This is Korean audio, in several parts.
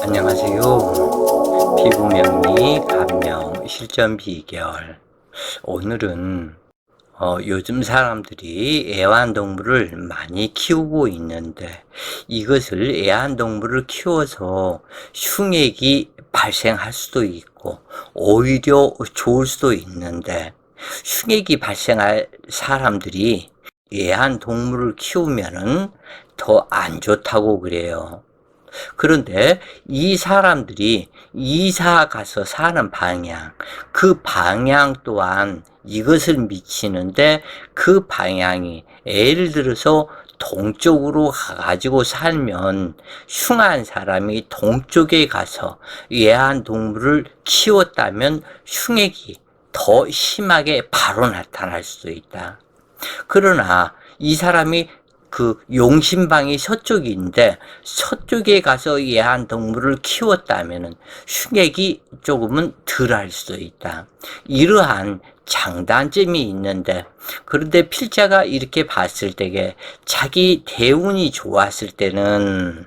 안녕하세요. 피부명리 감명 실전 비결. 오늘은 요즘 사람들이 애완동물을 많이 키우고 있는데 이것을 애완동물을 키워서 흉액이 발생할 수도 있고 오히려 좋을 수도 있는데, 흉액이 발생할 사람들이 애완동물을 키우면은 더 안 좋다고 그래요. 그런데 이 사람들이 이사 가서 사는 방향, 그 방향 또한 이것을 미치는데, 그 방향이 예를 들어서 동쪽으로 가가지고 살면 흉한 사람이 동쪽에 가서 애완동물을 키웠다면 흉액이 더 심하게 바로 나타날 수도 있다. 그러나 이 사람이 그 용신방이 서쪽인데 서쪽에 가서 애완동물을 키웠다면 흉액이 조금은 덜할 수도 있다. 이러한 장단점이 있는데, 그런데 필자가 이렇게 봤을 때에 자기 대운이 좋았을 때는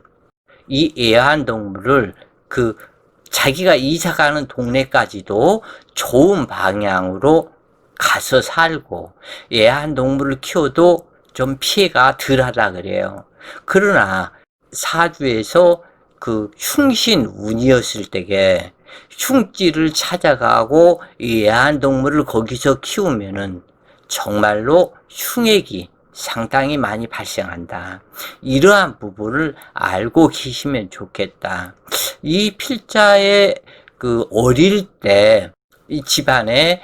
이 애완동물을 자기가 이사가는 동네까지도 좋은 방향으로 가서 살고 애완동물을 키워도 좀 피해가 덜하다 그래요. 그러나 사주에서 그 흉신운이었을 때에 흉지를 찾아가고 애완동물을 거기서 키우면은 정말로 흉액이 상당히 많이 발생한다. 이러한 부분을 알고 계시면 좋겠다. 이 필자의 어릴 때 이 집안에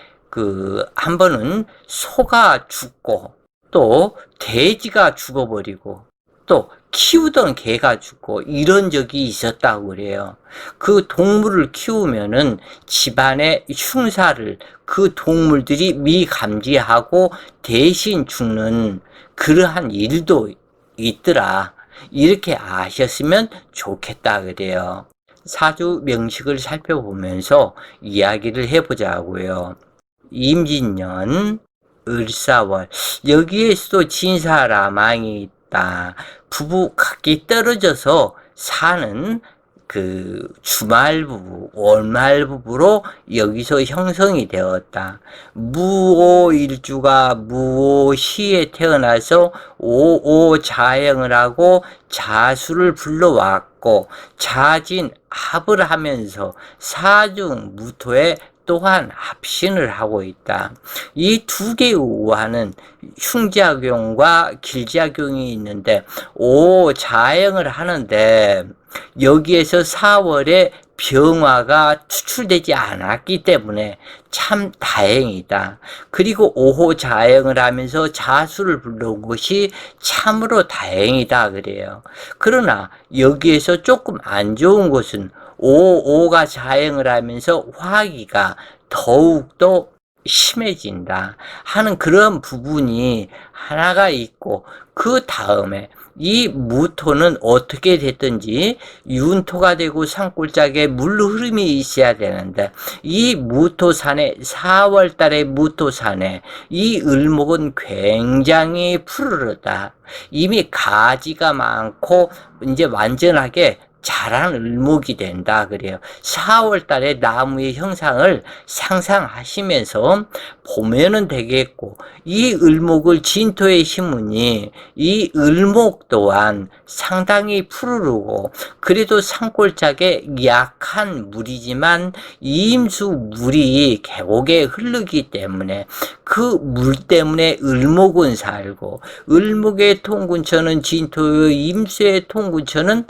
한 번은 소가 죽고 또 돼지가 죽어버리고 또 키우던 개가 죽고 이런 적이 있었다고 그래요. 그 동물을 키우면은 집안의 흉사를 그 동물들이 미감지하고 대신 죽는 그러한 일도 있더라. 이렇게 아셨으면 좋겠다 그래요. 사주 명식을 살펴보면서 이야기를 해보자고요. 임진년 을사월, 여기에서도 진사라망이 있다. 부부 각기 떨어져서 사는 주말부부, 월말부부로 여기서 형성이 되었다. 무오일주가 무오시에 태어나서 오오자행을 하고 자수를 불러왔고 자진 합을 하면서 사중 무토에 또한 합신을 하고 있다. 이 두 개의 우화는 흉작용과 길작용이 있는데 오자행을 하는데 여기에서 4월에 병화가 추출되지 않았기 때문에 참 다행이다. 그리고 5호 자행을 하면서 자수를 불러온 것이 참으로 다행이다 그래요. 그러나 여기에서 조금 안 좋은 것은 5가 자행을 하면서 화기가 더욱더 심해진다 하는 그런 부분이 하나가 있고, 그 다음에 이 무토는 어떻게 됐든지 윤토가 되고 산골짜기에 물 흐름이 있어야 되는데 이 무토산에 4월 달에 무토산에 이 을목은 굉장히 푸르르다. 이미 가지가 많고 이제 완전하게 자란 을목이 된다 그래요. 4월 달에 나무의 형상을 상상하시면서 보면은 되겠고, 이 을목을 진토에 심으니 이 을목 또한 상당히 푸르르고 그래도 산골짜기에 약한 물이지만 이임수 물이 계곡에 흐르기 때문에 그 물 때문에 을목은 살고, 을목의 통근처는 진토요, 임수의 통근처는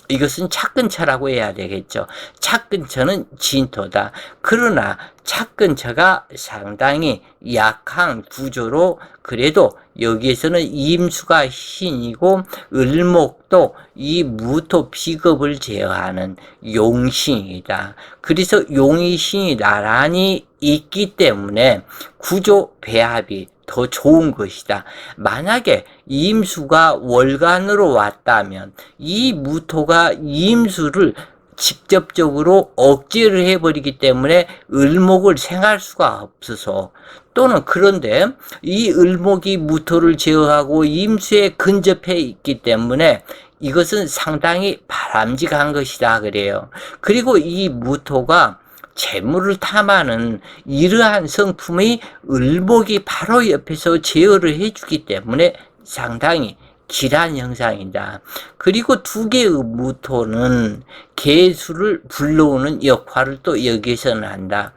이것은 착근처라고 해야 되겠죠. 착근처는 진토다. 그러나 착근처가 상당히 약한 구조로 그래도 여기에서는 임수가 신이고 을목도 이 무토 비겁을 제어하는 용신이다. 그래서 용의신이 나란히 있기 때문에 구조 배합이 더 좋은 것이다. 만약에 임수가 월간으로 왔다면 이 무토가 임수를 직접적으로 억제를 해버리기 때문에 을목을 생할 수가 없어서, 또는 그런데 이 을목이 무토를 제어하고 임수에 근접해 있기 때문에 이것은 상당히 바람직한 것이다 그래요. 그리고 이 무토가 재물을 탐하는 이러한 성품의 을목이 바로 옆에서 제어를 해주기 때문에 상당히 길한 형상이다. 그리고 두 개의 무토는 개수를 불러오는 역할을 또 여기서는 한다.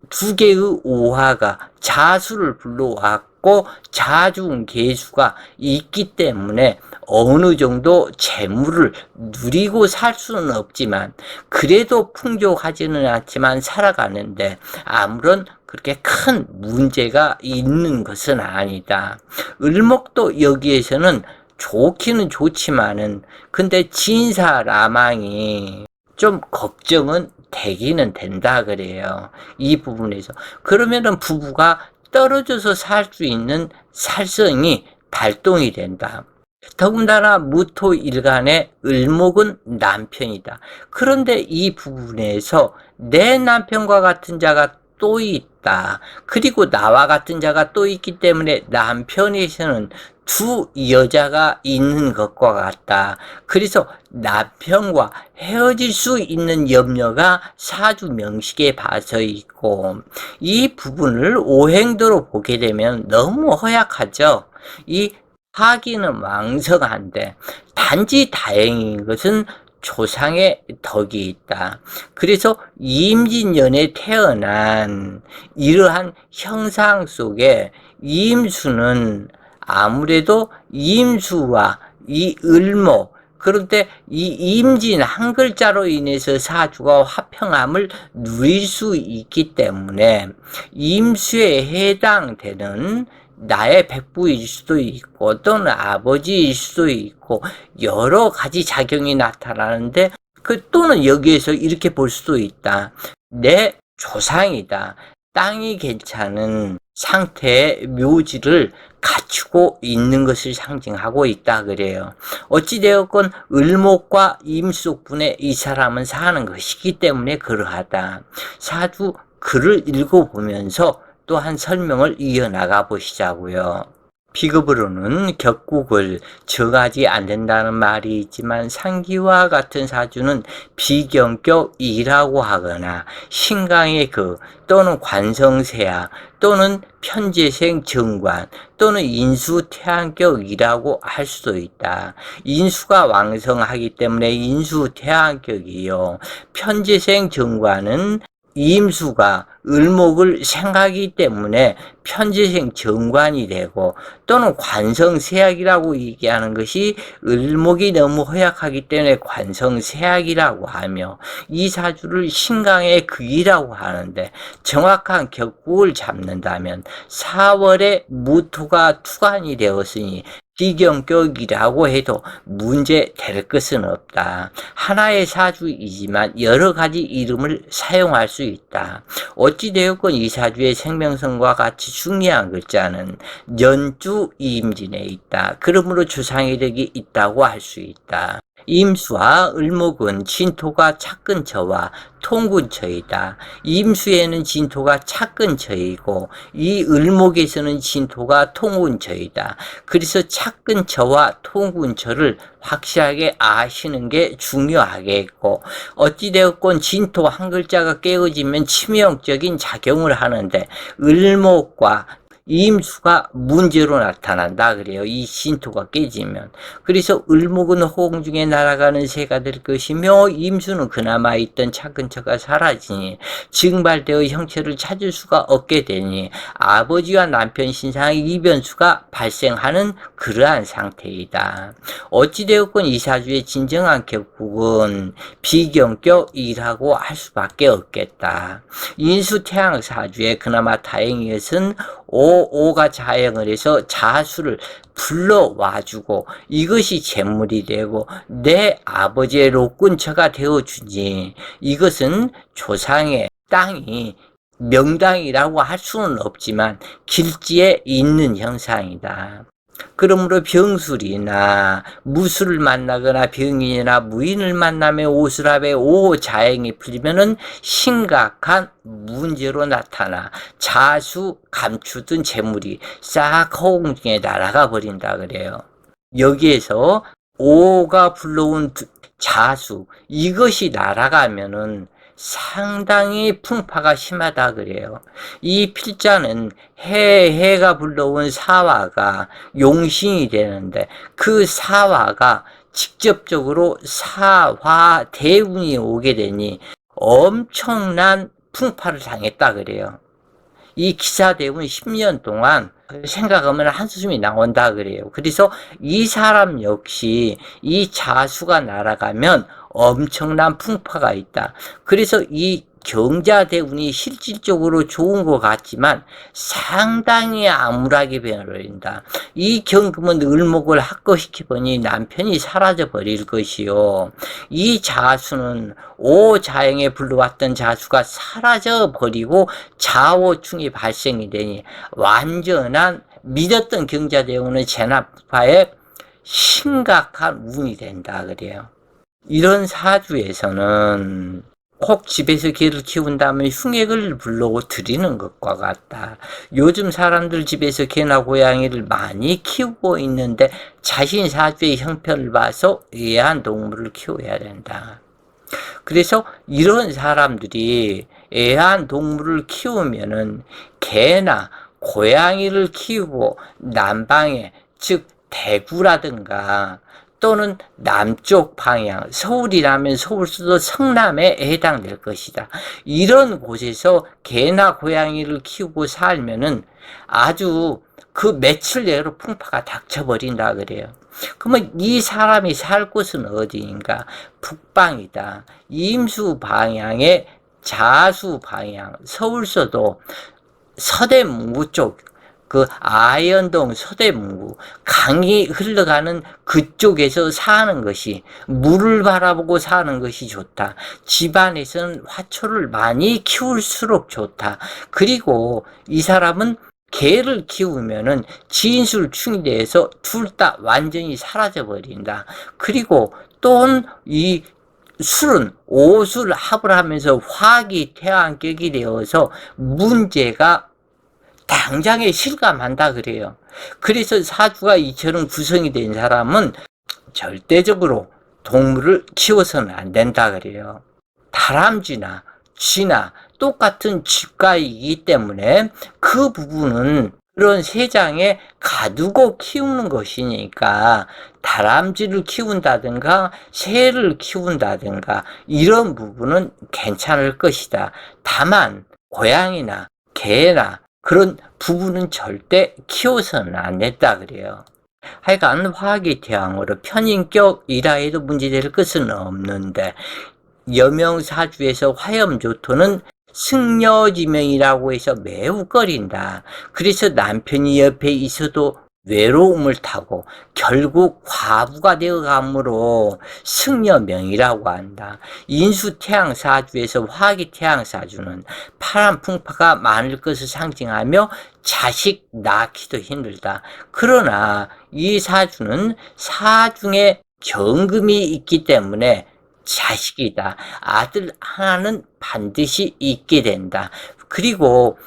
두 개의 오화가 자수를 불러왔고 자중 개수가 있기 때문에 어느 정도 재물을 누리고 살 수는 없지만 그래도 풍족하지는 않지만 살아가는데 아무런 그렇게 큰 문제가 있는 것은 아니다. 을목도 여기에서는 좋기는 좋지만은 근데 진사라망이 좀 걱정은 되기는 된다 그래요. 이 부분에서. 그러면은 부부가 떨어져서 살 수 있는 살성이 발동이 된다. 더군다나 무토일간의 을목은 남편이다. 그런데 이 부분에서 내 남편과 같은 자가 또 있다. 그리고 나와 같은 자가 또 있기 때문에 남편에서는 두 여자가 있는 것과 같다. 그래서 남편과 헤어질 수 있는 염려가 사주 명식에 봐져 있고 이 부분을 오행도로 보게 되면 너무 허약하죠. 이 하기는 왕성한데 단지 다행인 것은 조상의 덕이 있다. 그래서 임진년에 태어난 이러한 형상 속에 임수는 아무래도 임수와 이 을목 그런데 이 임진 한 글자로 인해서 사주가 화평함을 누릴 수 있기 때문에 임수에 해당되는 나의 백부일 수도 있고 또는 아버지일 수도 있고 여러 가지 작용이 나타나는데 또는 여기에서 이렇게 볼 수도 있다. 내 조상이다. 땅이 괜찮은 상태의 묘지를 갖추고 있는 것을 상징하고 있다 그래요. 어찌되었건 을목과 임수분에 이 사람은 사는 것이기 때문에 그러하다. 사주 글을 읽어보면서 또한 설명을 이어나가 보시자고요. 비급으로는 격국을 정하지 않는다는 말이 있지만 상기와 같은 사주는 비경격이라고 하거나 신강의 또는 관성세야 또는 편재생 정관 또는 인수태양격이라고 할 수도 있다. 인수가 왕성하기 때문에 인수태양격이요. 편재생 정관은 임수가 을목을 생각하기 때문에 편재생 정관이 되고 또는 관성세약이라고 얘기하는 것이 을목이 너무 허약하기 때문에 관성세약이라고 하며 이 사주를 신강의 극이라고 하는데 정확한 격국을 잡는다면 4월에 무토가 투관이 되었으니 비경격이라고 해도 문제 될 것은 없다. 하나의 사주이지만 여러 가지 이름을 사용할 수 있다. 어찌되었건 이 사주의 생명성과 같이 중요한 글자는 연주 임진에 있다. 그러므로 조상의 덕이 있다고 할 수 있다. 임수와 을목은 진토가 착근처와 통근처이다. 임수에는 진토가 착근처이고 이 을목에서는 진토가 통근처이다. 그래서 착근처와 통근처를 확실하게 아시는 게 중요하겠고 어찌되었건 진토 한 글자가 깨어지면 치명적인 작용을 하는데 을목과 임수가 문제로 나타난다 그래요. 이 진토가 깨지면. 그래서 을목은 호공중에 날아가는 새가 될 것이며 임수는 그나마 있던 차근처가 사라지니 증발되어 형체를 찾을 수가 없게 되니 아버지와 남편 신상의 이변수가 발생하는 그러한 상태이다. 어찌되었건 이 사주의 진정한 격국은 비경격이라고 할 수밖에 없겠다. 인수태양 사주에 그나마 다행인 것은 오가 자행을 해서 자수를 불러와주고 이것이 재물이 되고 내 아버지의 록근처가 되어주니 이것은 조상의 땅이 명당이라고 할 수는 없지만 길지에 있는 형상이다. 그러므로 병술이나 무술을 만나거나 병인이나 무인을 만나며 오수랍에 오자행이 풀리면은 심각한 문제로 나타나 자수 감추던 재물이 싹 허공중에 날아가 버린다 그래요. 여기에서 오가 불러온 자수, 이것이 날아가면은 상당히 풍파가 심하다 그래요. 이 필자는 해가 불러온 사화가 용신이 되는데 그 사화가 직접적으로 사화 대운이 오게 되니 엄청난 풍파를 당했다 그래요. 이 기사대운 10년 동안 생각하면 한숨이 나온다 그래요. 그래서 이 사람 역시 이 자수가 날아가면 엄청난 풍파가 있다. 그래서 이 경자대운이 실질적으로 좋은 것 같지만 상당히 암울하게 변해버린다. 이 경금은 을목을 합거시키보니 남편이 사라져 버릴 것이요. 이 자수는 오자행에 불러왔던 자수가 사라져 버리고 자오충이 발생이 되니 완전한 믿었던 경자대운은 재납파에 심각한 운이 된다 그래요. 이런 사주에서는 꼭 집에서 개를 키운다면 흉액을 불러 드리는 것과 같다. 요즘 사람들 집에서 개나 고양이를 많이 키우고 있는데 자신 사주의 형편을 봐서 애완동물을 키워야 된다. 그래서 이런 사람들이 애완동물을 키우면은 개나 고양이를 키우고 남방에, 즉 대구라든가 또는 남쪽 방향, 서울이라면 서울 수도 성남에 해당될 것이다. 이런 곳에서 개나 고양이를 키우고 살면은 아주 그 며칠 내로 풍파가 닥쳐버린다 그래요. 그러면 이 사람이 살 곳은 어디인가? 북방이다. 임수 방향의 자수 방향, 서울서도 서대문구 쪽, 그 아현동 서대문구 강이 흘러가는 그쪽에서 사는 것이, 물을 바라보고 사는 것이 좋다. 집안에서는 화초를 많이 키울수록 좋다. 그리고 이 사람은 개를 키우면은 진술충이 돼서 둘 다 완전히 사라져 버린다. 그리고 또 이 술은 오술 합을 하면서 화기 태양격이 되어서 문제가 당장에 실감한다 그래요. 그래서 사주가 이처럼 구성이 된 사람은 절대적으로 동물을 키워서는 안 된다 그래요. 다람쥐나 쥐나 똑같은 쥐과이기 때문에 그 부분은 그런 세장에 가두고 키우는 것이니까 다람쥐를 키운다든가 새를 키운다든가 이런 부분은 괜찮을 것이다. 다만 고양이나 개나 그런 부분은 절대 키워서는 안 된다 그래요. 하여간 화기 태양으로 편인격이라 해도 문제될 것은 없는데 여명사주에서 화염조토는 승려지명이라고 해서 매우 꺼린다. 그래서 남편이 옆에 있어도 외로움을 타고 결국 과부가 되어가므로 승려명이라고 한다. 인수태양사주에서 화기태양사주는 파란 풍파가 많을 것을 상징하며 자식 낳기도 힘들다. 그러나 이 사주는 사중에 경금이 있기 때문에 자식이다. 아들 하나는 반드시 있게 된다. 그리고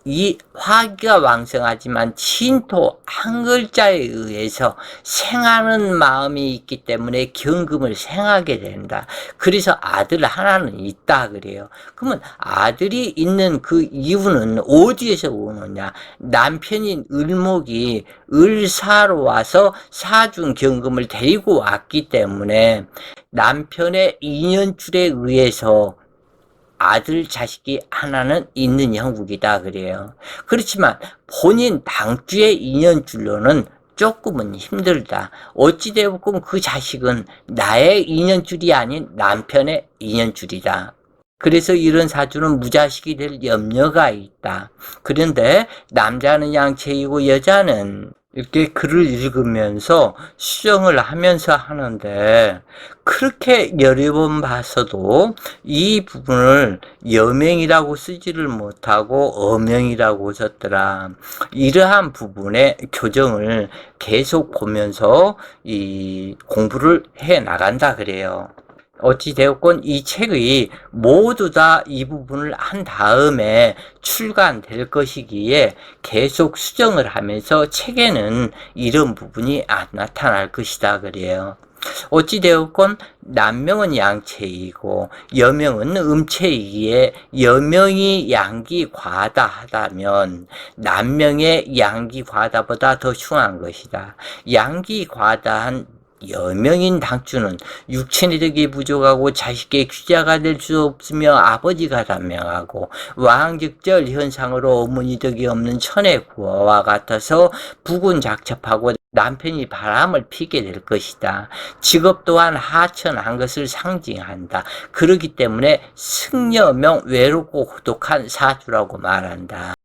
이 화기가 왕성하지만 진토 한 글자에 의해서 생하는 마음이 있기 때문에 경금을 생하게 된다. 그래서 아들 하나는 있다 그래요. 그러면 아들이 있는 그 이유는 어디에서 오느냐? 남편인 을목이 을사로 와서 사중 경금을 데리고 왔기 때문에 남편의 인연줄에 의해서 아들 자식이 하나는 있는 형국이다 그래요. 그렇지만 본인 당주의 인연줄로는 조금은 힘들다. 어찌되었건 그 자식은 나의 인연줄이 아닌 남편의 인연줄이다. 그래서 이런 사주는 무자식이 될 염려가 있다. 그런데 남자는 양체이고 여자는 이렇게 글을 읽으면서 수정을 하면서 하는데 그렇게 여러 번 봐서도 이 부분을 여명이라고 쓰지를 못하고 어명이라고 썼더라. 이러한 부분의 교정을 계속 보면서 이 공부를 해 나간다 그래요. 어찌되었건 이 책의 모두 다 이 부분을 한 다음에 출간될 것이기에 계속 수정을 하면서 책에는 이런 부분이 안 나타날 것이다 그래요. 어찌되었건 남명은 양체이고 여명은 음체이기에 여명이 양기 과하다 하다면 남명의 양기 과하다보다 더 흉한 것이다. 양기 과다한 여명인 당주는 육체의 덕이 부족하고 자식의 귀자가 될 수 없으며 아버지가 단명하고 왕즉절 현상으로 어머니 덕이 없는 천의 구화와 같아서 부군작첩하고 남편이 바람을 피게 될 것이다. 직업 또한 하천한 것을 상징한다. 그렇기 때문에 승려명 외롭고 고독한 사주라고 말한다.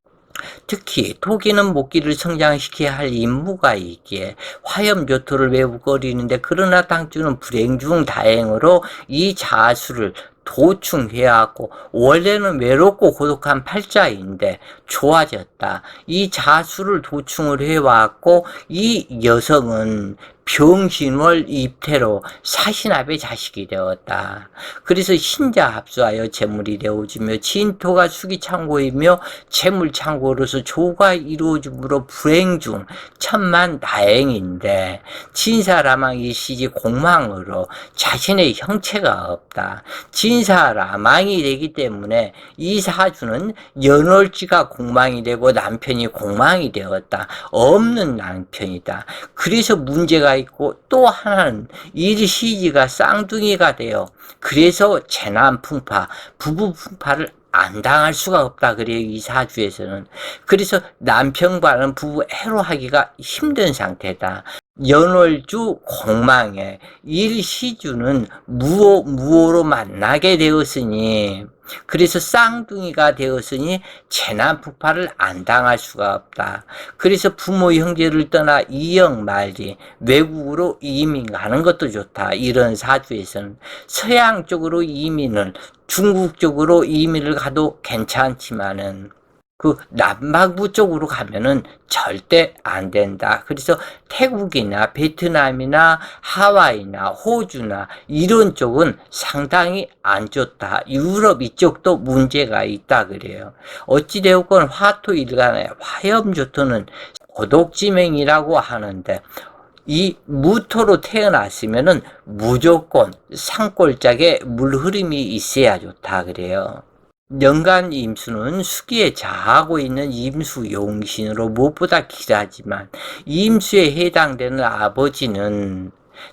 특히 토기는 목기를 성장시켜야 할 임무가 있기에 화염조토를 외우거리는데, 그러나 당주는 불행 중 다행으로 이 자수를 도충해야 하고 원래는 외롭고 고독한 팔자인데 좋아졌다. 이 자수를 도충을 해왔고 이 여성은 병신월 입태로 사신합의 자식이 되었다. 그래서 신자합수하여 재물이 되어지며 진토가 수기창고이며 재물창고로서 조가 이루어짐으로 불행중 천만다행인데, 진사라망이 시지 공망으로 자신의 형체가 없다. 진사라망이 되기 때문에 이 사주는 연월지가 공망이 되고 남편이 공망이 되었다. 없는 남편이다. 그래서 문제가 있고, 또 하나는 일시지가 쌍둥이가 되어 그래서 재난풍파, 부부풍파를 안 당할 수가 없다 그래요, 이 사주에서는. 그래서 남편과는 부부 애로하기가 힘든 상태다. 연월주 공망에 일시주는 무호로 만나게 되었으니, 그래서 쌍둥이가 되었으니 재난폭발을 안 당할 수가 없다. 그래서 부모 형제를 떠나 이영 말리 외국으로 이민 가는 것도 좋다. 이런 사주에서는 서양 쪽으로 이민을, 중국 쪽으로 이민을 가도 괜찮지만은 그 남반구 쪽으로 가면은 절대 안 된다. 그래서 태국이나 베트남이나 하와이나 호주나 이런 쪽은 상당히 안 좋다. 유럽 이쪽도 문제가 있다 그래요. 어찌되었건 화토일간에 화염조토는 고독지명이라고 하는데, 이 무토로 태어났으면은 무조건 산골짜기에 물 흐름이 있어야 좋다 그래요. 연간 임수는 수기에 자하고 있는 임수 용신으로 무엇보다 길하지만 임수에 해당되는 아버지는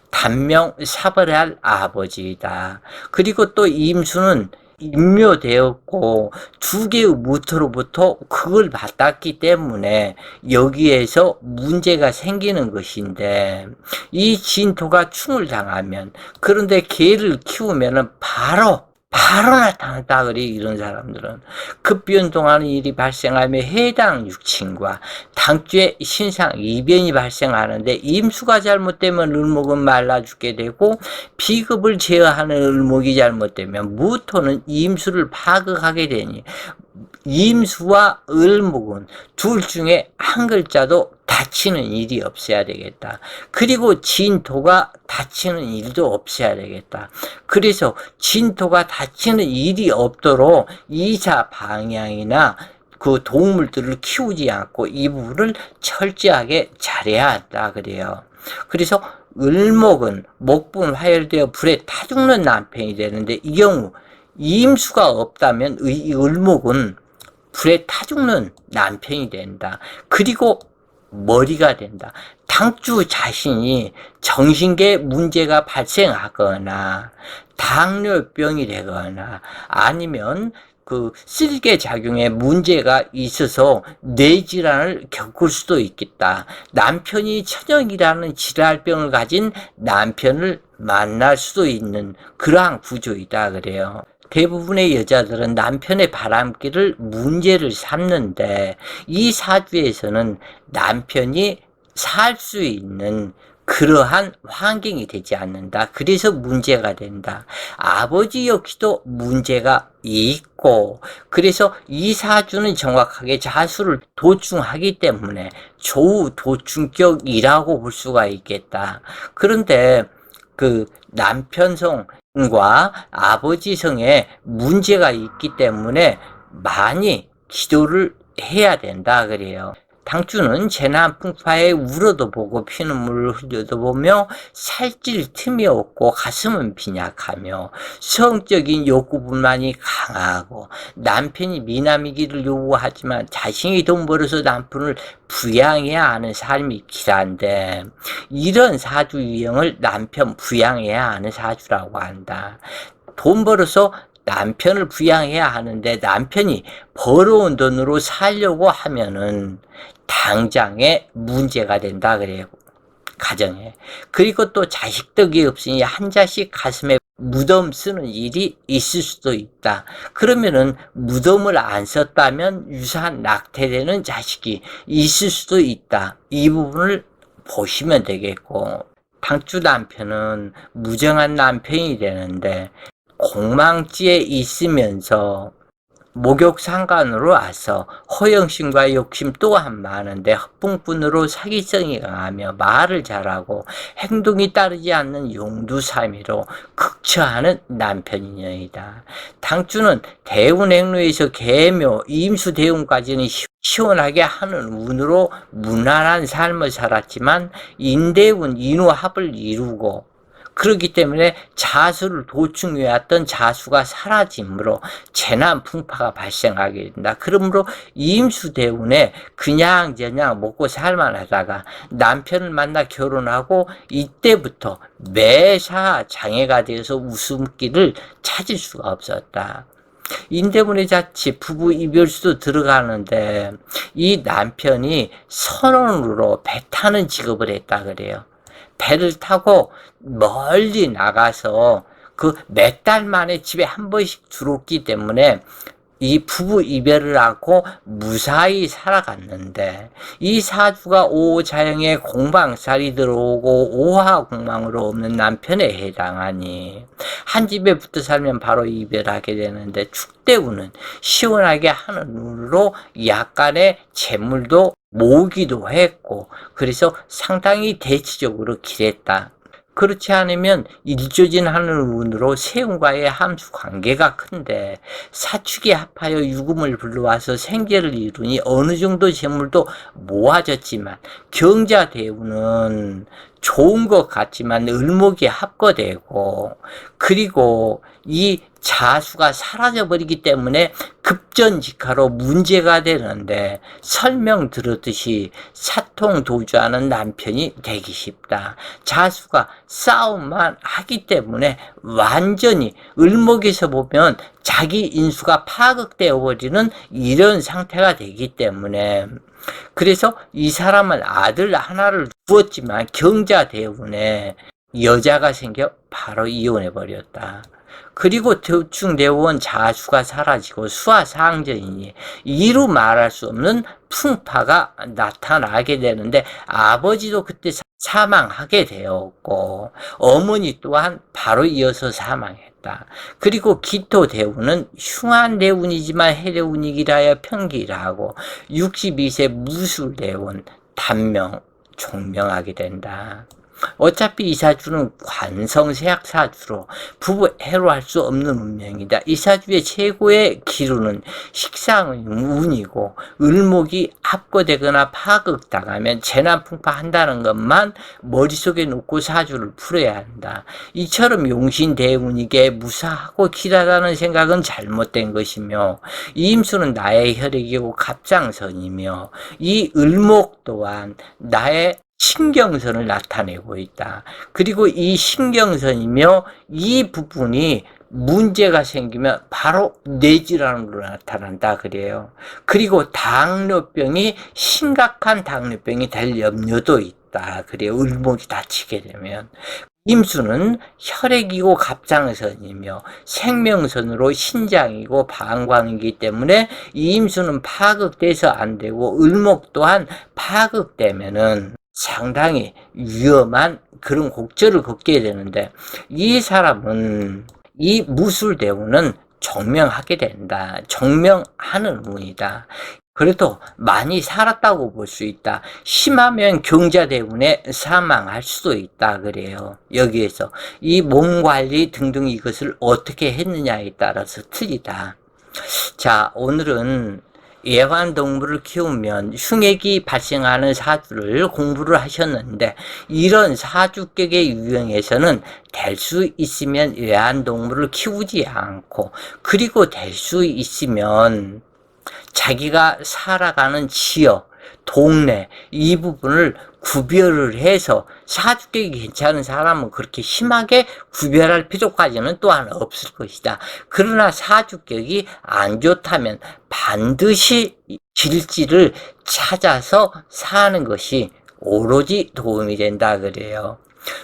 단명 사벌할 아버지이다. 그리고 또 임수는 임묘되었고 두 개의 무토로부터 그걸 받았기 때문에 여기에서 문제가 생기는 것인데, 이 진토가 충을 당하면, 그런데 개를 키우면은 바로 나타났다 그래. 이런 사람들은 급변동하는 일이 발생하며 해당 육친과 당주의 신상 이변이 발생하는데, 임수가 잘못되면 을목은 말라 죽게 되고, 비급을 제어하는 을목이 잘못되면 무토는 임수를 파극하게 되니, 임수와 을목은 둘 중에 한 글자도 다치는 일이 없어야 되겠다. 그리고 진토가 다치는 일도 없어야 되겠다. 그래서 진토가 다치는 일이 없도록 이사 방향이나 그 동물들을 키우지 않고 이 부분을 철저하게 잘해야 한다 그래요. 그래서 을목은 목분 화열되어 불에 타 죽는 남편이 되는데, 이 경우 임수가 없다면 이 을목은 불에 타 죽는 남편이 된다. 그리고 머리가 된다. 당주 자신이 정신계 문제가 발생하거나 당뇨병이 되거나 아니면 그 쓸개작용에 문제가 있어서 뇌질환을 겪을 수도 있겠다. 남편이 천연이라는 질환병을 가진 남편을 만날 수도 있는 그러한 구조이다 그래요. 대부분의 여자들은 남편의 바람기를 문제를 삼는데, 이 사주에서는 남편이 살 수 있는 그러한 환경이 되지 않는다. 그래서 문제가 된다. 아버지 역시도 문제가 있고, 그래서 이 사주는 정확하게 자수를 도충하기 때문에 조우 도충격이라고 볼 수가 있겠다. 그런데 그 남편성과 아버지성에 문제가 있기 때문에 많이 기도를 해야 된다 그래요. 당주는 재난 풍파에 울어도 보고 피눈물을 흘려도 보며 살찔 틈이 없고 가슴은 빈약하며 성적인 욕구분만이 강하고 남편이 미남이기를 요구하지만 자신이 돈 벌어서 남편을 부양해야 하는 삶이 길한데 이런 사주 유형을 남편 부양해야 하는 사주라고 한다. 돈 벌어서 남편을 부양해야 하는데 남편이 벌어온 돈으로 살려고 하면은 당장에 문제가 된다 그래요. 가정에. 그리고 또 자식 덕이 없으니 한 자식 가슴에 무덤 쓰는 일이 있을 수도 있다. 그러면은 무덤을 안 썼다면 유산 낙태되는 자식이 있을 수도 있다. 이 부분을 보시면 되겠고, 당주 남편은 무정한 남편이 되는데 공망지에 있으면서 목욕상관으로 와서 허영심과 욕심 또한 많은데 헛분으로 사기성이 강하며 말을 잘하고 행동이 따르지 않는 용두사미로 극처하는 남편이다. 당주는 대운행로에서 계묘, 임수대운까지는 시원하게 하는 운으로 무난한 삶을 살았지만 인대운, 인후합을 이루고 그렇기 때문에 자수를 도충해왔던 자수가 사라지므로 재난 풍파가 발생하게 된다. 그러므로 임수대운에 그냥저냥 먹고 살만하다가 남편을 만나 결혼하고 이때부터 매사 장애가 되어서 웃음기를 찾을 수가 없었다. 인대분의 자치, 부부 이별수도 들어가는데 이 남편이 선원으로 배 타는 직업을 했다 그래요. 배를 타고 멀리 나가서 그 몇 달 만에 집에 한 번씩 들어오기 때문에 이 부부 이별을 하고 무사히 살아갔는데 이 사주가 오자형에 공방살이 들어오고 오화공망으로 없는 남편에 해당하니 한 집에 붙어 살면 바로 이별하게 되는데 축대운은 시원하게 하는 운으로 약간의 재물도 모으기도 했고 그래서 상당히 대치적으로 길했다. 그렇지 않으면 일조진하는 운으로 세운과의 함수 관계가 큰데 사축이 합하여 유금을 불러와서 생계를 이루니 어느 정도 재물도 모아졌지만 경자대운은 좋은 것 같지만 을목이 합거되고 그리고 이 자수가 사라져버리기 때문에 급전직하로 문제가 되는데 설명 들었듯이 사통도주하는 남편이 되기 쉽다. 자수가 싸움만 하기 때문에 완전히 을목에서 보면 자기 인수가 파극되어 버리는 이런 상태가 되기 때문에 그래서 이 사람은 아들 하나를 두었지만 경자대운에 여자가 생겨 바로 이혼해 버렸다. 그리고 대충대원 자수가 사라지고 수화상전이니 이루 말할 수 없는 풍파가 나타나게 되는데 아버지도 그때 사망하게 되었고 어머니 또한 바로 이어서 사망했다. 그리고 기토대운은 흉한대운이지만 해대운이기라 하여 편기라고 62세 무술대운 단명 종명하게 된다. 어차피 이 사주는 관성세약사주로 부부 해로할 수 없는 운명이다. 이 사주의 최고의 기루는 식상의 운이고 을목이 합거되거나 파극당하면 재난풍파한다는 것만 머릿속에 놓고 사주를 풀어야 한다. 이처럼 용신대운이게 무사하고 길하다는 생각은 잘못된 것이며 이임수는 나의 혈액이고 갑장선이며 이 을목 또한 나의 신경선을 나타내고 있다. 그리고 이 신경선이며 이 부분이 문제가 생기면 바로 뇌질환으로 나타난다 그래요. 그리고 당뇨병이 심각한 당뇨병이 될 염려도 있다 그래요. 을목이 다치게 되면. 임수는 혈액이고 갑장선이며 생명선으로 신장이고 방광이기 때문에 이 임수는 파극돼서 안 되고 을목 또한 파극되면은 상당히 위험한 그런 곡절을 걷게 되는데 이 사람은 이 무술대운은 정명하게 된다. 정명하는 운이다. 그래도 많이 살았다고 볼 수 있다. 심하면 경자대운에 사망할 수도 있다 그래요. 여기에서 이 몸관리 등등 이것을 어떻게 했느냐에 따라서 틀리다. 자, 오늘은 애완동물을 키우면 흉액이 발생하는 사주를 공부를 하셨는데, 이런 사주격의 유형에서는 될 수 있으면 애완동물을 키우지 않고, 그리고 될 수 있으면 자기가 살아가는 지역, 동네, 이 부분을 구별을 해서, 사주격이 괜찮은 사람은 그렇게 심하게 구별할 필요까지는 또한 없을 것이다. 그러나 사주격이 안 좋다면 반드시 길지를 찾아서 사는 것이 오로지 도움이 된다 그래요.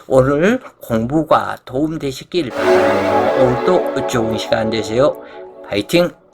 오늘 공부가 도움 되셨길 바라며 오늘도 좋은 시간 되세요. 파이팅!